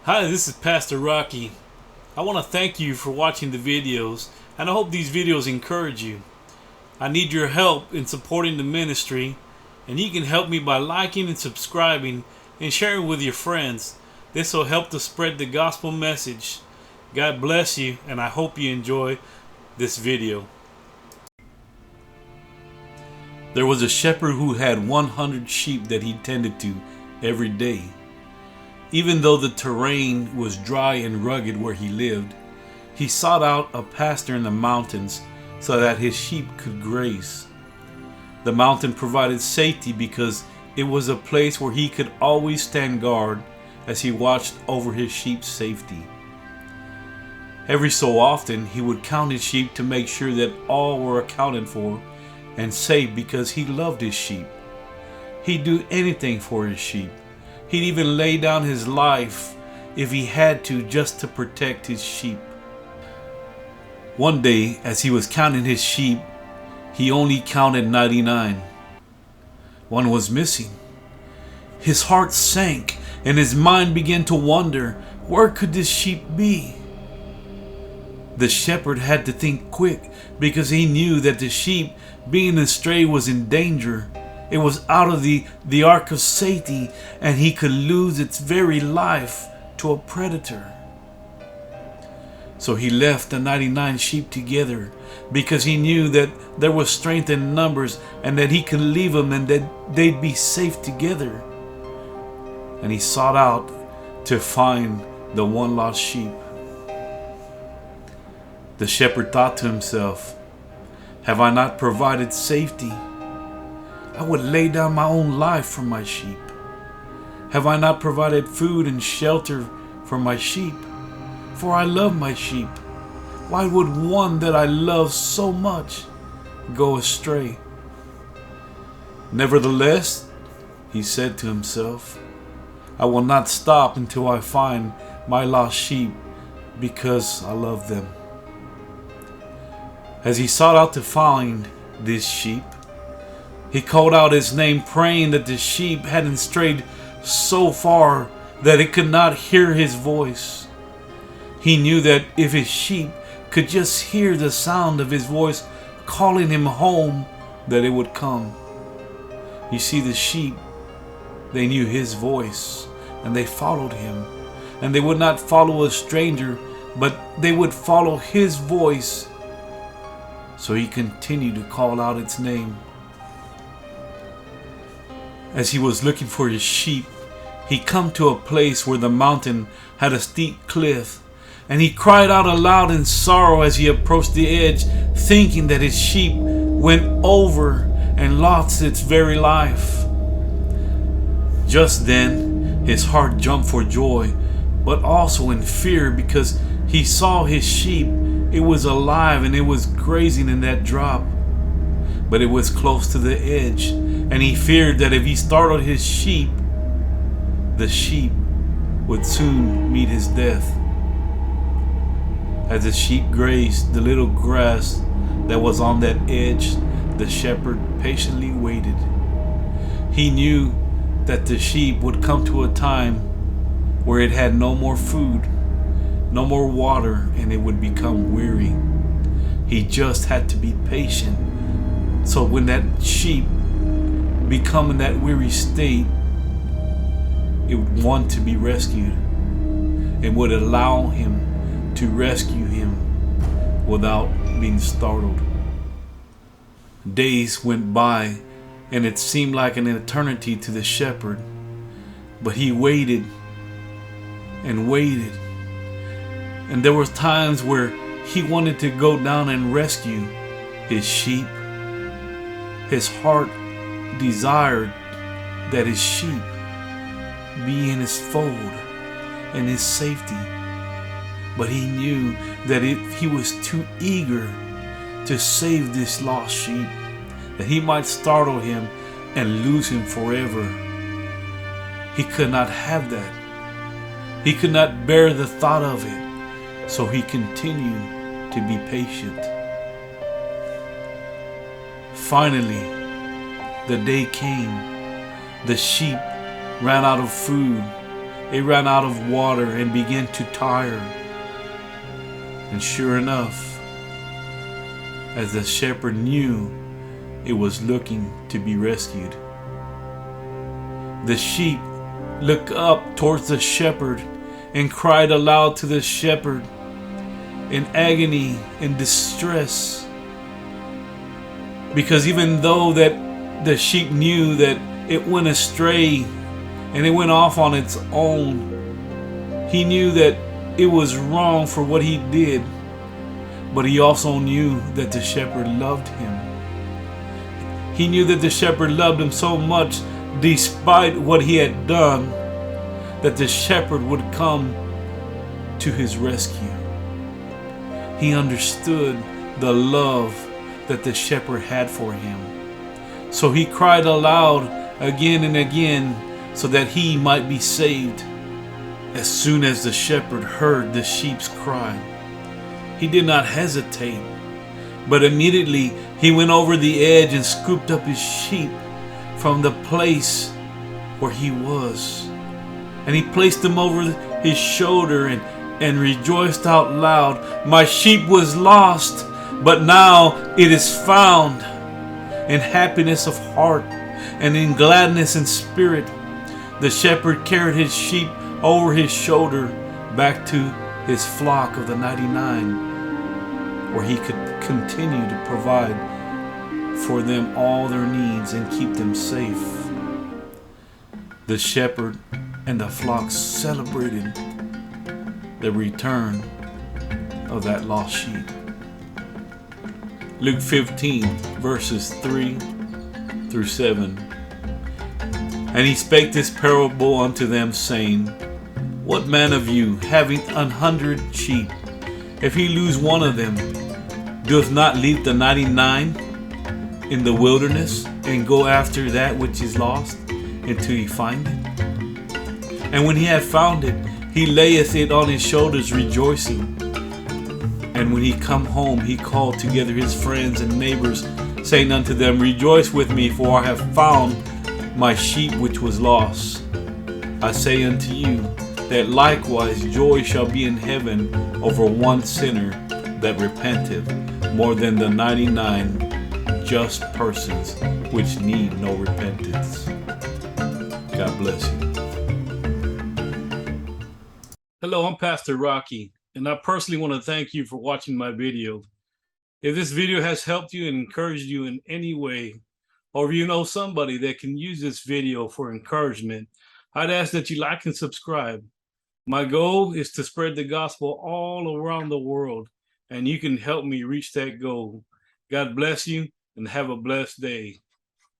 Hi, this is Pastor Rocky. I want to thank you for watching the videos, and I hope these videos encourage you. I need your help in supporting the ministry, and you can help me by liking and subscribing and sharing with your friends. This will help to spread the gospel message. God bless you, and I hope you enjoy this video. There was a shepherd who had 100 sheep that he tended to every day. Even though the terrain was dry and rugged where he lived, he sought out a pasture in the mountains so that his sheep could graze. The mountain provided safety because it was a place where he could always stand guard as he watched over his sheep's safety. Every so often, he would count his sheep to make sure that all were accounted for and safe because he loved his sheep. He'd do anything for his sheep. He'd even lay down his life if he had to just to protect his sheep. One day, as he was counting his sheep, he only counted 99. One was missing. His heart sank and his mind began to wonder, where could this sheep be? The shepherd had to think quick because he knew that the sheep, being astray, was in danger. It was out of the ark of safety, and he could lose its very life to a predator. So he left the 99 sheep together because he knew that there was strength in numbers and that he could leave them and that they'd be safe together. And he sought out to find the one lost sheep. The shepherd thought to himself, "Have I not provided safety? I would lay down my own life for my sheep. Have I not provided food and shelter for my sheep? For I love my sheep. Why would one that I love so much go astray?" Nevertheless, he said to himself, "I will not stop until I find my lost sheep because I love them." As he sought out to find this sheep, he called out his name, praying that the sheep hadn't strayed so far that it could not hear his voice. He knew that if his sheep could just hear the sound of his voice calling him home, that it would come. You see, the sheep, they knew his voice and they followed him. And they would not follow a stranger, but they would follow his voice. So he continued to call out its name. As he was looking for his sheep, he come to a place where the mountain had a steep cliff, and he cried out aloud in sorrow as he approached the edge, thinking that his sheep went over and lost its very life. Just then, his heart jumped for joy, but also in fear because he saw his sheep. It was alive and it was grazing in that drop, but it was close to the edge. And he feared that if he startled his sheep, the sheep would soon meet his death. As the sheep grazed the little grass that was on that edge, the shepherd patiently waited. He knew that the sheep would come to a time where it had no more food, no more water, and it would become weary. He just had to be patient. So when that sheep become in that weary state, it would want to be rescued and would allow him to rescue him without being startled. Days went by and it seemed like an eternity to the shepherd, but he waited and waited. And there were times where he wanted to go down and rescue his sheep. His heart desired that his sheep be in his fold and his safety, but he knew that if he was too eager to save this lost sheep, that he might startle him and lose him forever. He could not have that. He could not bear the thought of it, so he continued to be patient. Finally, the day came. The sheep ran out of food it ran out of water and began to tire. And sure enough, as the shepherd knew, it was looking to be rescued. The sheep looked up towards the shepherd and cried aloud to the shepherd in agony and distress. Because even though that the sheep knew that it went astray and it went off on its own, he knew that it was wrong for what he did, but he also knew that the shepherd loved him. He knew that the shepherd loved him so much, despite what he had done, that the shepherd would come to his rescue. He understood the love that the shepherd had for him. So he cried aloud again and again so that he might be saved. As soon as the shepherd heard the sheep's cry, he did not hesitate, but immediately he went over the edge and scooped up his sheep from the place where he was. And he placed them over his shoulder and rejoiced out loud. My sheep was lost, but now it is found. In happiness of heart and in gladness in spirit, the shepherd carried his sheep over his shoulder back to his flock of the 99, where he could continue to provide for them all their needs and keep them safe. The shepherd and the flock celebrated the return of that lost sheep. Luke 15, verses 3 through 7. And he spake this parable unto them, saying, What man of you, having 100 sheep, if he lose one of them, doth not leave the 99 in the wilderness, and go after that which is lost, until he find it? And when he hath found it, he layeth it on his shoulders, rejoicing. And when he come home, he called together his friends and neighbors, saying unto them, Rejoice with me, for I have found my sheep which was lost. I say unto you, that likewise joy shall be in heaven over one sinner that repenteth, more than the 99 just persons which need no repentance. God bless you. Hello, I'm Pastor Rocky, and I personally want to thank you for watching my video. If this video has helped you and encouraged you in any way, or if you know somebody that can use this video for encouragement, I'd ask that you like and subscribe. My goal is to spread the gospel all around the world, and you can help me reach that goal. God bless you and have a blessed day.